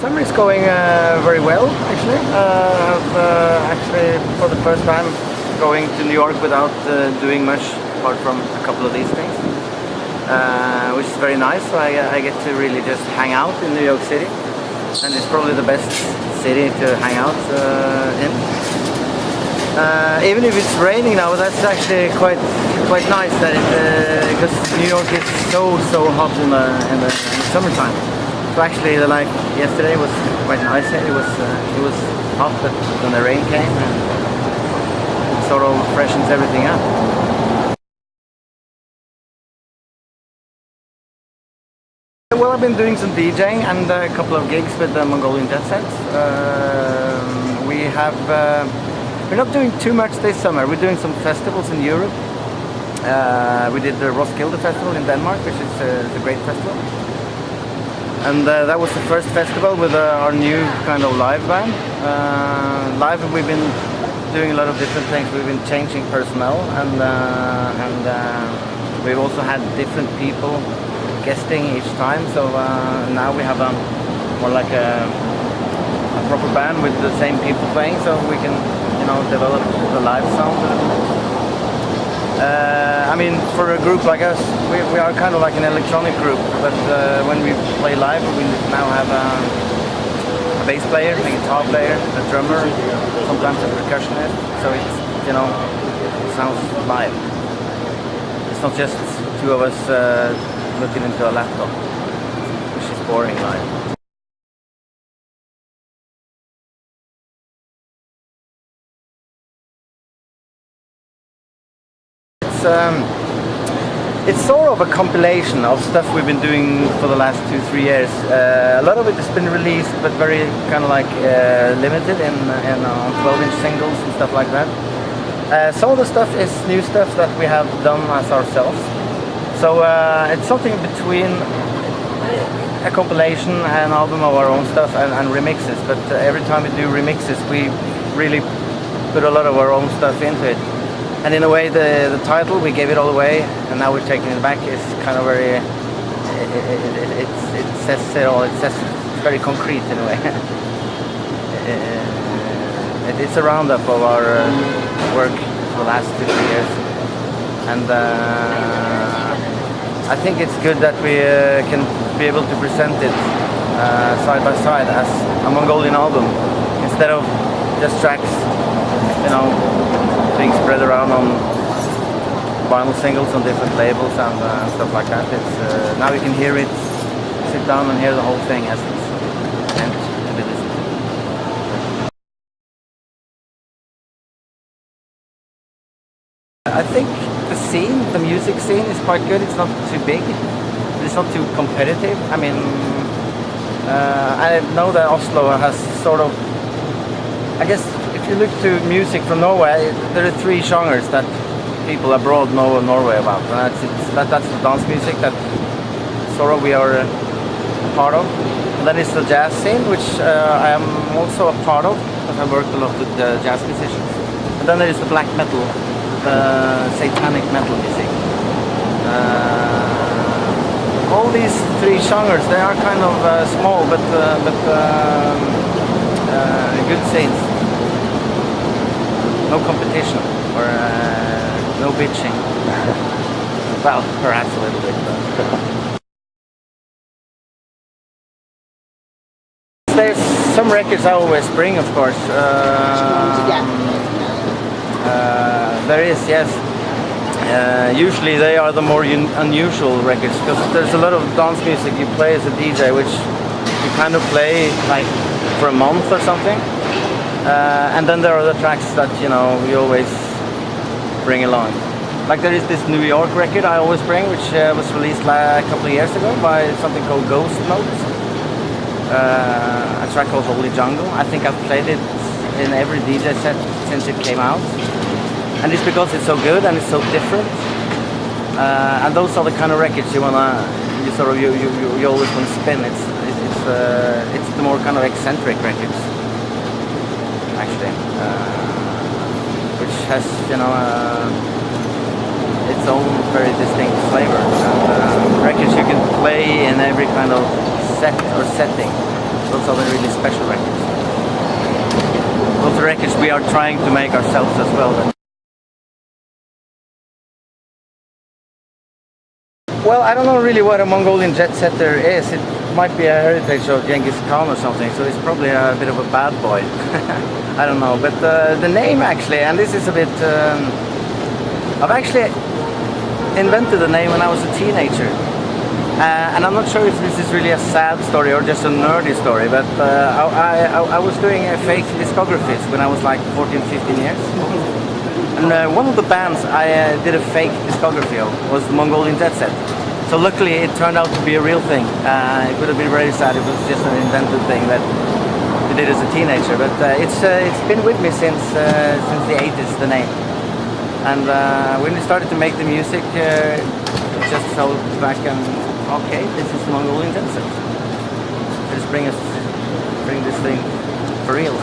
Summer is going very well, actually. Actually, for the first time, going to New York without doing much apart from a couple of these things, which is very nice. So I get to really just hang out in New York City, and it's probably the best city to hang out in. Even if it's raining now, that's actually quite nice. That because New York is so hot in the summertime. So actually, like yesterday was quite nice. It was hot, but when the rain came, it sort of freshens everything up. Well, I've been doing some DJing and a couple of gigs with the Mongolian Jetset. We're not doing too much this summer. We're doing some festivals in Europe. We did the Roskilde Festival in Denmark, which is a great festival. And that was the first festival with our new kind of live band. Live, we've been doing a lot of different things. We've been changing personnel, and we've also had different people guesting each time. So now we have more like a proper band with the same people playing, so we can, develop the live sound a little bit. I mean, for a group like us, we are kind of like an electronic group, but when we play live, we now have a bass player, a guitar player, a drummer, sometimes a percussionist, so it's, it sounds live. It's not just two of us looking into a laptop, which is boring live. It's sort of a compilation of stuff we've been doing for the last 2-3 years. A lot of it has been released, but very kind of like limited in on 12-inch singles and stuff like that. Some of the stuff is new stuff that we have done as ourselves. So it's something between a compilation, an album of our own stuff, and remixes. But every time we do remixes, we really put a lot of our own stuff into it. And in a way, the title, we gave it all away, and now we're taking it back. It's kind of very, it says it all. It's very concrete in a way. It's a roundup of our work for the last 2-3 years, and I think it's good that we can be able to present it side by side as a Mongolian album instead of just tracks, being spread around on vinyl singles on different labels and stuff like that. It's now you can hear it, sit down and hear the whole thing as it's meant to be listened to. I think the music scene is quite good. It's not too big, but it's not too competitive. I mean, I know that Oslo has sort of, I guess, if you look to music from Norway, there are 3 genres that people abroad know Norway about, and that's the dance music that sort of we are a part of. And then it's the jazz scene, which I am also a part of, because I worked a lot with jazz musicians. And then there is the black metal, satanic metal music. All these 3 genres, they are kind of small, but good scenes. No competition or no bitching. Well, perhaps a little bit. But. There's some records I always bring, of course. There is, yes. Usually they are the more unusual records, because there's a lot of dance music you play as a DJ, which you kind of play like for a month or something. And then there are the tracks that you always bring along. Like there is this New York record I always bring, which was released a couple of years ago by something called Ghost Notes. A track called Holy Jungle. I think I've played it in every DJ set since it came out, and it's because it's so good and it's so different. And those are the kind of records you always want to spin. It's the more kind of eccentric records, actually, which has its own very distinct flavor. And records you can play in every kind of set or setting. Those are the really special records. Those are records we are trying to make ourselves as well. Well, I don't know really what a Mongolian Jetsetter is. It might be a heritage of Genghis Khan or something, so it's probably a bit of a bad boy. I don't know, but the name actually, and this is a bit... I've actually invented the name when I was a teenager. And I'm not sure if this is really a sad story or just a nerdy story, but I was doing a fake discographies when I was like 14, 15 years. And one of the bands I did a fake discography of was the Mongolian Jetset. So luckily it turned out to be a real thing. It would have been very sad if it was just an invented thing that I did as a teenager. But it's been with me since the 80s, the name. And when we started to make the music, it just fell back and okay, this is the Mongolian Jetset. Just bring this thing for real.